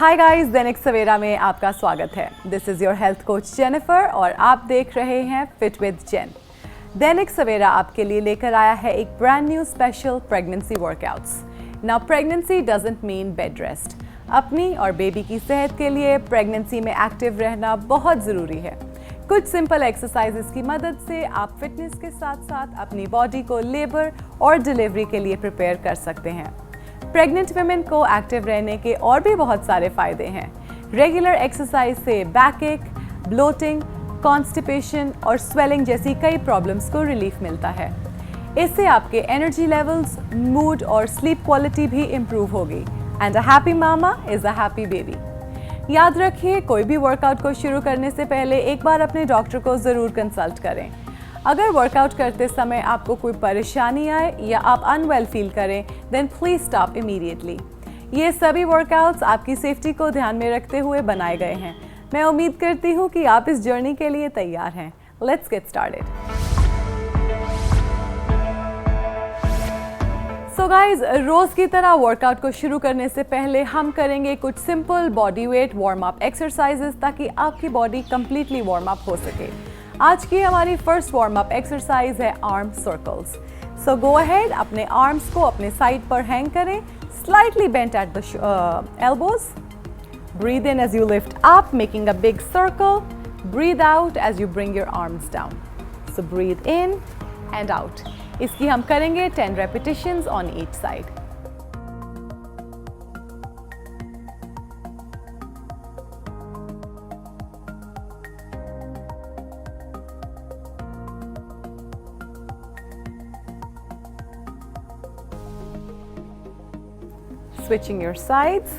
Hi guys, Dainik Savera में आपका स्वागत है। This is your health coach Jennifer और आप देख रहे हैं फिट विद जेन। दैनिक सवेरा आपके लिए लेकर आया है एक brand new special pregnancy workouts. Now pregnancy doesn't mean bed rest. अपनी और बेबी की सेहत के लिए प्रेगनेंसी में एक्टिव रहना बहुत ज़रूरी है। कुछ सिंपल एक्सरसाइजेस की मदद से आप फिटनेस के साथ साथ अपनी बॉडी को लेबर और डिलीवरी के लिए प्रिपेयर कर सकते हैं। प्रेग्नेंट वुमेन को एक्टिव रहने के और भी बहुत सारे फायदे हैं। रेगुलर एक्सरसाइज से बैकएक, ब्लोटिंग, कॉन्स्टिपेशन और स्वेलिंग जैसी कई प्रॉब्लम्स को रिलीफ मिलता है। इससे आपके एनर्जी लेवल्स, मूड और स्लीप क्वालिटी भी इम्प्रूव होगी। And a happy mama is a happy baby. याद रखिए, कोई भी वर्कआउट को शुरू करने से पहले एक बार अपने डॉक्टर को ज़रूर कंसल्ट करें। अगर वर्कआउट करते समय आपको कोई परेशानी आए या आप अनवेल फील करें, देन प्लीज स्टॉप इमीडिएटली। ये सभी वर्कआउट्स आपकी सेफ्टी को ध्यान में रखते हुए बनाए गए हैं। मैं उम्मीद करती हूँ कि आप इस जर्नी के लिए तैयार हैं। Let's get started. So guys, रोज की तरह वर्कआउट को शुरू करने से पहले हम करेंगे कुछ simple body weight warm up exercises ताकि आपकी बॉडी कंप्लीटली वार्म अप हो सके। आज की हमारी फर्स्ट वार्म अप एक्सरसाइज है arm circles. So go ahead, अपने आर्म्स को अपने साइड पर हैंग करें, slightly bent at the elbows. Breathe in as you lift up, making a big circle. Breathe out as you bring your arms down. So breathe in and out. इसकी हम करेंगे 10 repetitions on each side. Switching your sides.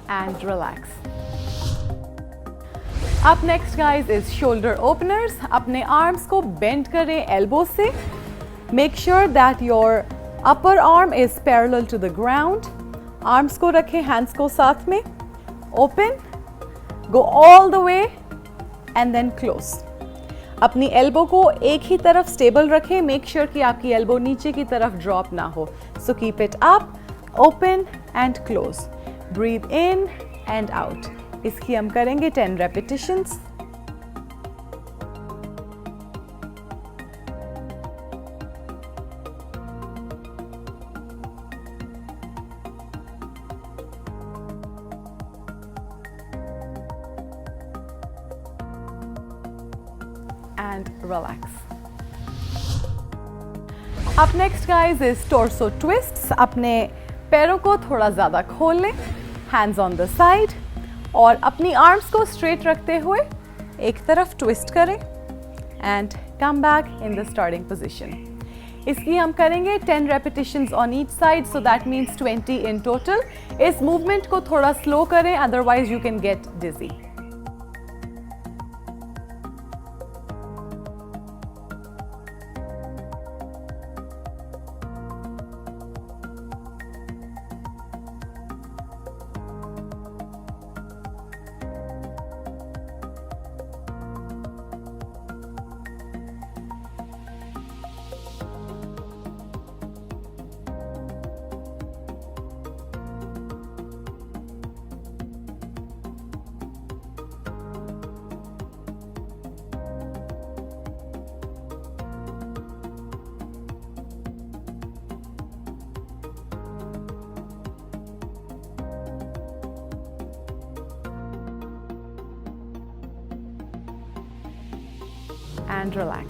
And relax. Up next guys is shoulder openers. अपने arms को bend करें elbows से. Make sure that your upper arm is parallel to the ground. Arms को रखें, hands को साथ में। Open, go all the way and then close. अपनी एल्बो को एक ही तरफ स्टेबल रखें। मेक श्योर कि आपकी एल्बो नीचे की तरफ ड्रॉप ना हो। So keep it up, open and close. Breathe in and out. इसकी हम करेंगे 10 repetitions. And relax. Up next guys is torso twists. अपने पैरों को थोड़ा ज़्यादा खोल लें, hands on the side, और अपनी arms को straight रखते हुए एक तरफ twist करें and come back in the starting position. इसकी हम करेंगे 10 repetitions on each side, so that means 20 in total. इस movement को थोड़ा slow करें, otherwise you can get dizzy. And relax.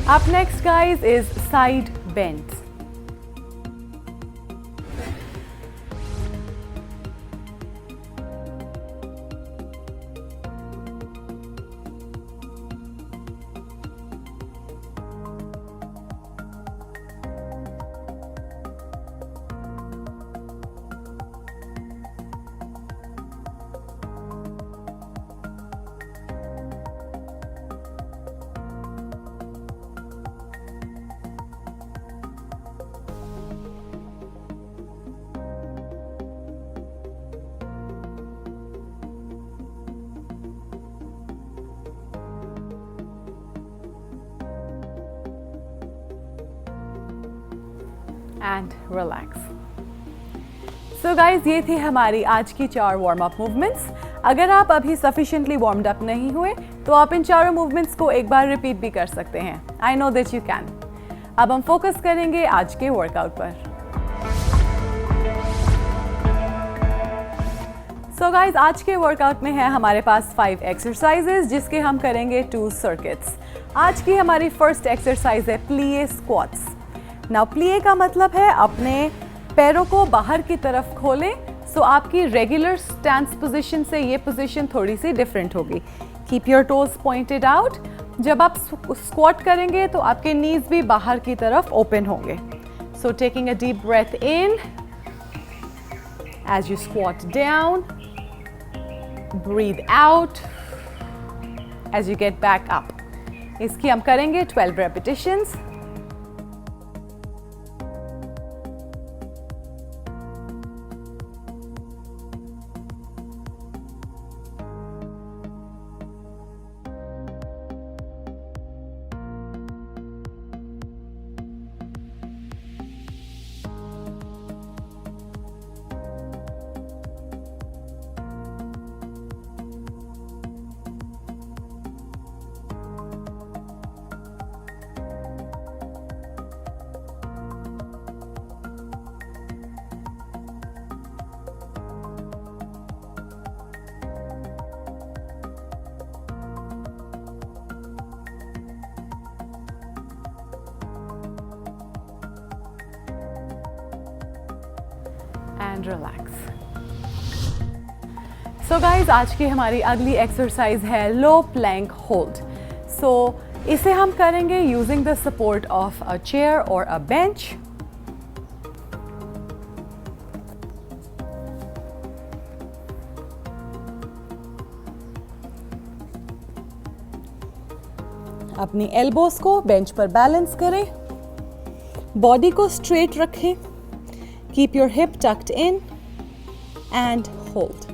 Up next guys is side bends. And relax. So guys, ये थी हमारी आज की 4 वार्म अप मूवमेंट्स। अगर आप अभी सफिशिएंटली वार्म्ड अप नहीं हुए तो आप इन चारों मूवमेंट्स को एक बार रिपीट भी कर सकते हैं। आई नो दैट यू कैन। अब हम फोकस करेंगे आज के वर्कआउट पर। सो गाइज, आज के वर्कआउट में है हमारे पास 5 एक्सरसाइजेज जिसके हम करेंगे 2 सर्किट्स। आज की हमारी फर्स्ट एक्सरसाइज है प्लीए स्क्वाट्स। नाउ प्लीए का मतलब है अपने पैरों को बाहर की तरफ खोलें। सो आपकी रेगुलर स्टैंस पोजीशन से ये पोजीशन थोड़ी सी डिफरेंट होगी। Keep your toes pointed out. जब आप स्क्वाट करेंगे तो आपके नीज भी बाहर की तरफ ओपन होंगे। So taking a deep breath in as you squat down, breathe out as you get back up. इसकी हम करेंगे 12 repetitions. And relax. So guys, आज की हमारी अगली एक्सरसाइज है लो प्लैंक होल्ड। सो इसे हम करेंगे using the support of a chair और अ बेंच। अपनी एल्बोस को बेंच पर बैलेंस करें, बॉडी को स्ट्रेट रखें, keep your hip talked in and hold.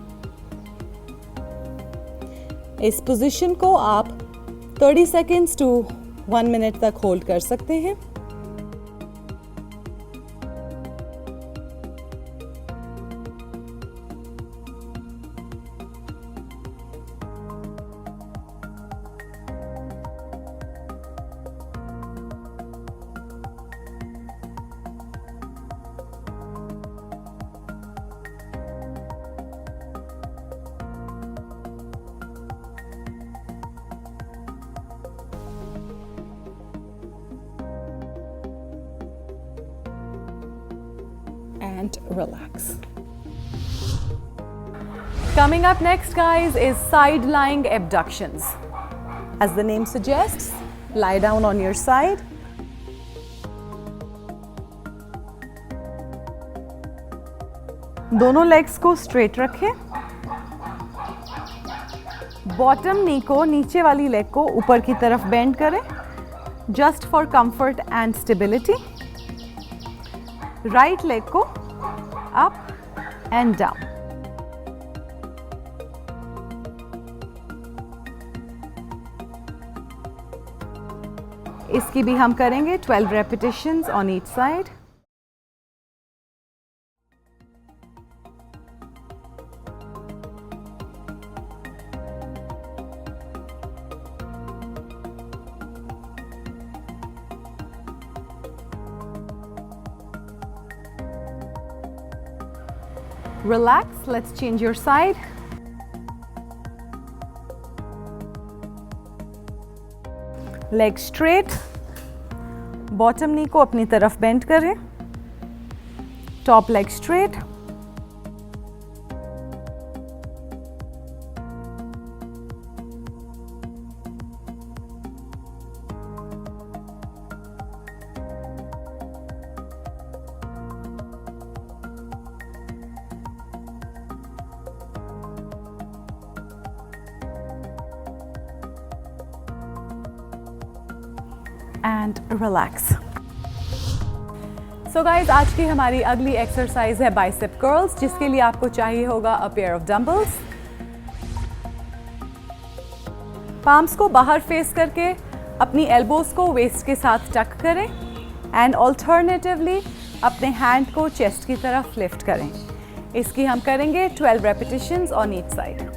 इस पोजीशन को आप 30 सेकेंड्स टू 1 मिनट तक होल्ड कर सकते हैं। And relax. Coming up next, guys, is side lying abductions. As the name suggests, lie down on your side. दोनों legs को straight रखें। बॉटम नी को, नीचे वाली लेग को ऊपर की तरफ बेंड करें, just for comfort and stability. Right leg को अप एंड डाउन। इसकी भी हम करेंगे 12 repetitions on each side. Relax, let's change your side. Leg straight, bottom knee को अपनी तरफ bend करें, top leg straight. And relax. So guys, आज की हमारी अगली एक्सरसाइज है बाइसेप कर्ल्स, जिसके लिए आपको चाहिए होगा a pair of dumbbells. Palms को बाहर फेस करके अपनी एल्बोज को वेस्ट के साथ टक करें एंड ऑल्टरनेटिवली अपने हैंड को चेस्ट की तरफ लिफ्ट करें। इसकी हम करेंगे 12 repetitions on each side.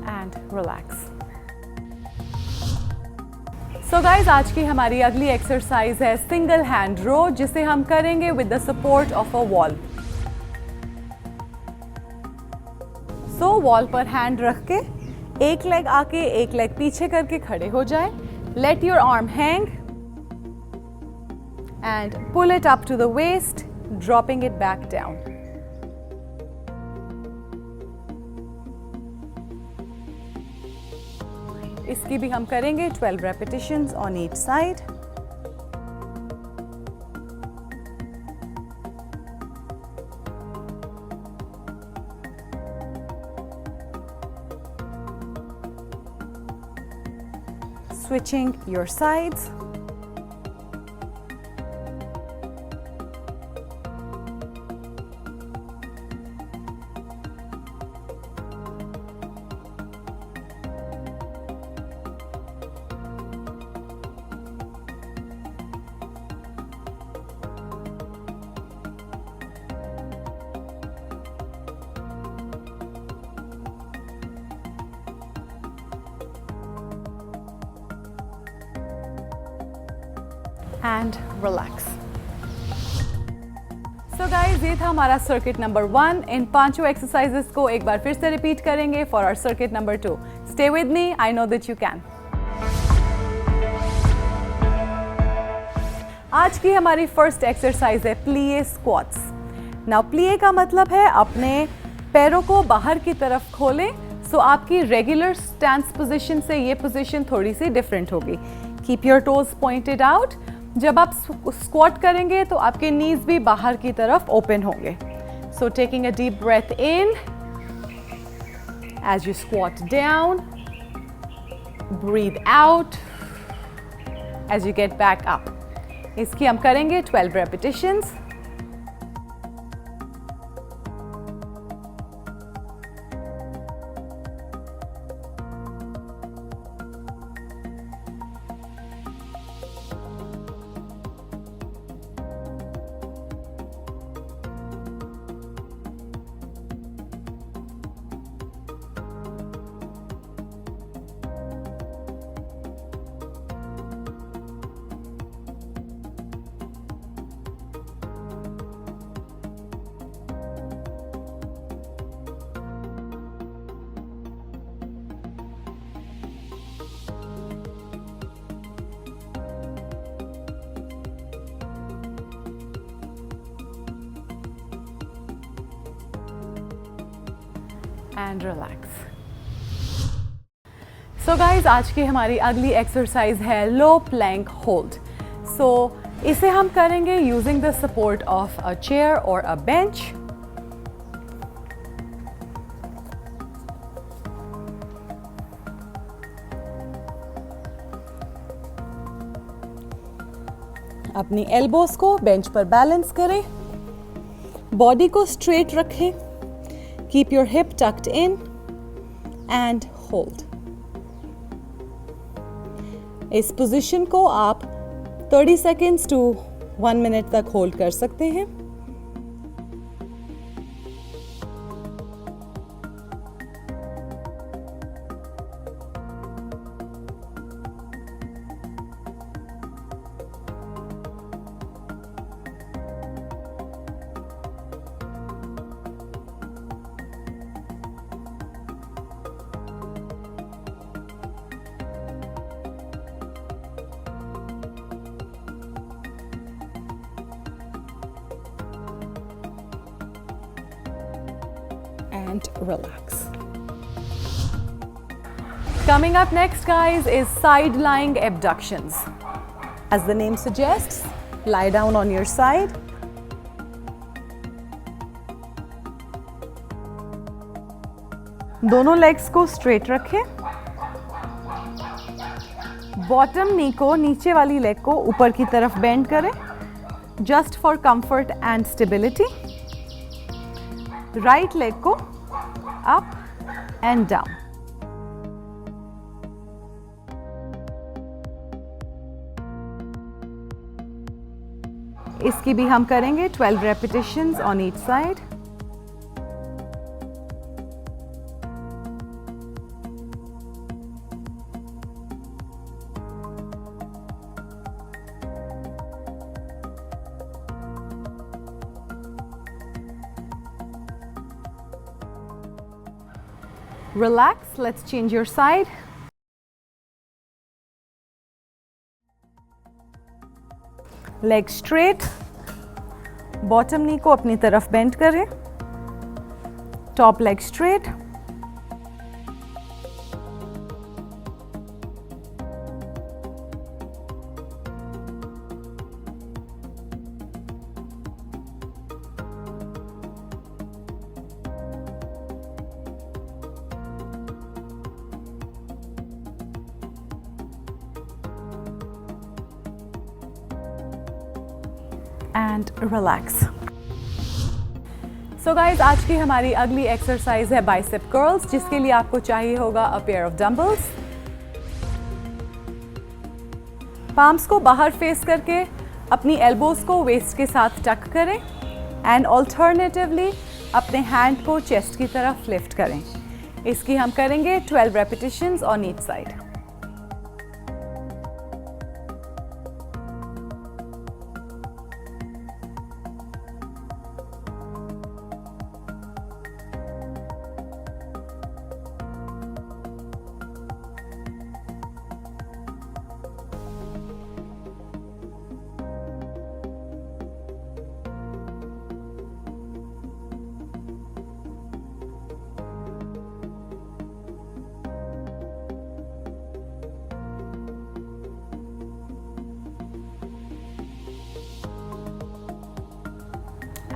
And relax. So guys, आज की हमारी अगली एक्सरसाइज है सिंगल हैंड रो, जिसे हम करेंगे with the support of a wall. So wall पर हैंड रख के एक लेग आके एक लेग पीछे करके खड़े हो जाए। Let your arm hang and pull it up to the waist, dropping it back down. इसकी भी हम करेंगे 12 repetitions on each side. Switching your sides. And relax. So guys, ये था हमारा सर्किट नंबर 1। इन 5 एक्सरसाइजेस को एक बार फिर से रिपीट करेंगे for our circuit number 2। Stay with me, I know that you can. आज की हमारी फर्स्ट एक्सरसाइज है प्लीए स्क्वाट्स। नाउ प्लीए का मतलब है अपने पैरों को बाहर की तरफ खोलें। सो आपकी रेगुलर स्टैंस पोजीशन से ये पोजीशन थोड़ी सी डिफरेंट होगी। Keep your toes pointed out. जब आप स्क्वाट करेंगे तो आपके नीज भी बाहर की तरफ ओपन होंगे। So taking a deep breath in as you squat down, breathe out as you get back up. इसकी हम करेंगे 12 repetitions. And relax. So guys, आज की हमारी अगली एक्सरसाइज है लो प्लैंक होल्ड। सो इसे हम करेंगे using the support of a chair और अ बेंच। अपनी एल्बोज को बेंच पर बैलेंस करें, बॉडी को स्ट्रेट रखें। Keep your hip tucked in and hold. इस पोजीशन को आप 30 seconds to 1 minute तक होल्ड कर सकते हैं। and relax. Coming up next, guys, is side lying abductions. As the name suggests, lie down on your side. दोनों legs को straight रखें. बॉटम नी को, नीचे वाली लेग को ऊपर की तरफ बेंड करें, just for comfort and stability. Right leg को अप एंड डाउन. इसकी भी हम करेंगे 12 repetitions on each side. Relax, let's change your side. Leg straight. Bottom knee को अपनी तरफ bend करें. Top leg straight. And relax. So guys, आज की हमारी अगली एक्सरसाइज है बाइसेप कर्ल्स, जिसके लिए आपको चाहिए होगा a pair of dumbbells. Palms को बाहर फेस करके अपनी एल्बोज को वेस्ट के साथ टक करें एंड ऑल्टरनेटिवली अपने हैंड को चेस्ट की तरफ लिफ्ट करें. इसकी हम करेंगे 12 repetitions on each side.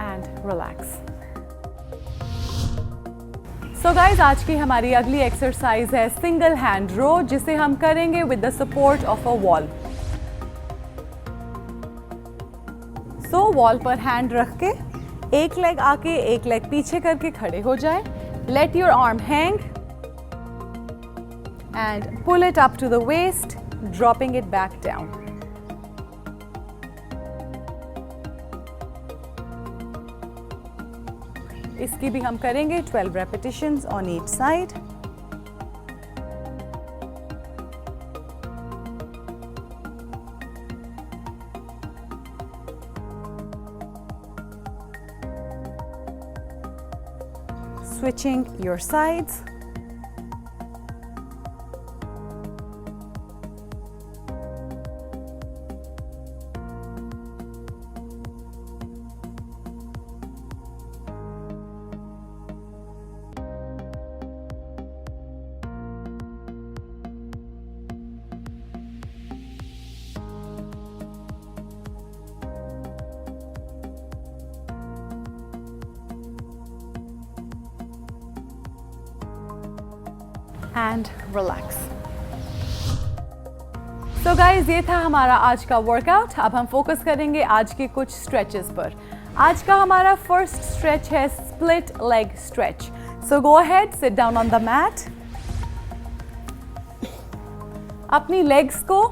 And relax. So guys, आज की हमारी अगली एक्सरसाइज है सिंगल हैंड रो, जिसे हम करेंगे with the support of a wall. So wall पर हैंड रख के एक लेग आके एक लेग पीछे करके खड़े हो जाए. Let your arm hang and pull it up to the waist, dropping it back down. इसकी भी हम करेंगे 12 repetitions on each side. Switching your sides. And relax. So guys, ये था हमारा आज का वर्कआउट. अब हम फोकस करेंगे आज के कुछ स्ट्रेचेस पर. आज का हमारा फर्स्ट स्ट्रेच है split leg stretch. So go ahead, sit down on the mat. अपनी लेग्स को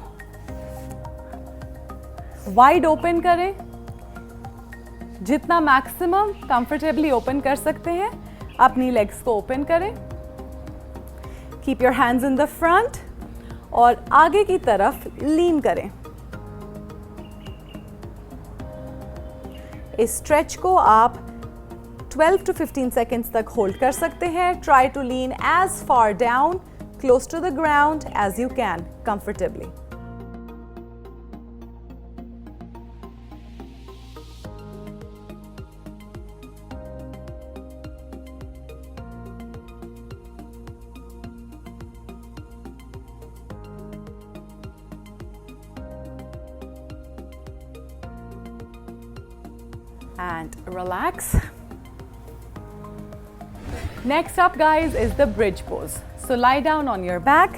वाइड ओपन करें, जितना मैक्सिमम कंफर्टेबली ओपन कर सकते हैं अपनी लेग्स को ओपन करें. Keep your hands in the front और आगे की तरफ लीन करें. इस स्ट्रेच को आप 12 to 15 seconds तक होल्ड कर सकते हैं. Try to lean as far down, close to the ground as you can comfortably. and relax. Next up, guys, is the bridge pose. So lie down on your back.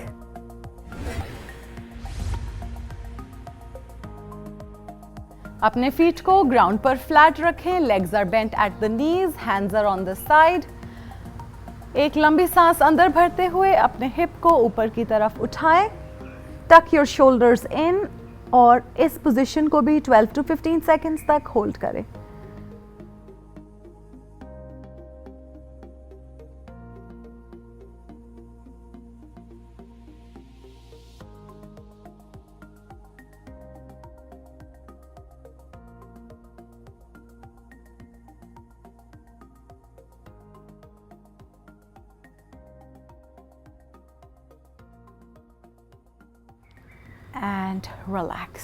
अपने feet को ground पर flat रखें. Legs are bent at the knees. Hands are on the side. एक लंबी सांस अंदर भरते हुए अपने hip को ऊपर की तरफ उठाएं. Tuck your shoulders in और इस पोजीशन को भी 12 to 15 seconds तक होल्ड करें. And relax.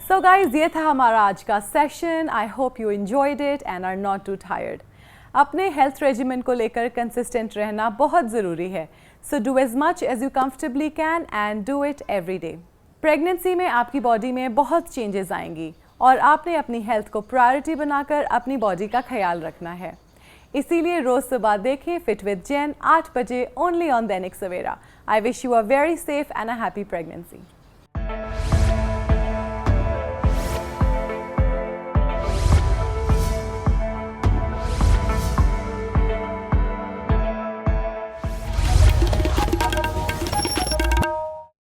So guys, ये था हमारा आज का session. I hope you enjoyed it and are not too tired. अपने हेल्थ रेजिमेन को लेकर कंसिस्टेंट रहना बहुत ज़रूरी है. So do as much as you comfortably can and do it every day. Pregnancy में आपकी बॉडी में बहुत चेंजेस आएंगी और आपने अपनी हेल्थ को प्रायोरिटी बनाकर अपनी बॉडी का ख्याल रखना है. इसीलिए रोज सुबह देखें फिट विद जेन 8 बजे only on Dainik Savera. I wish you a very safe and a happy pregnancy.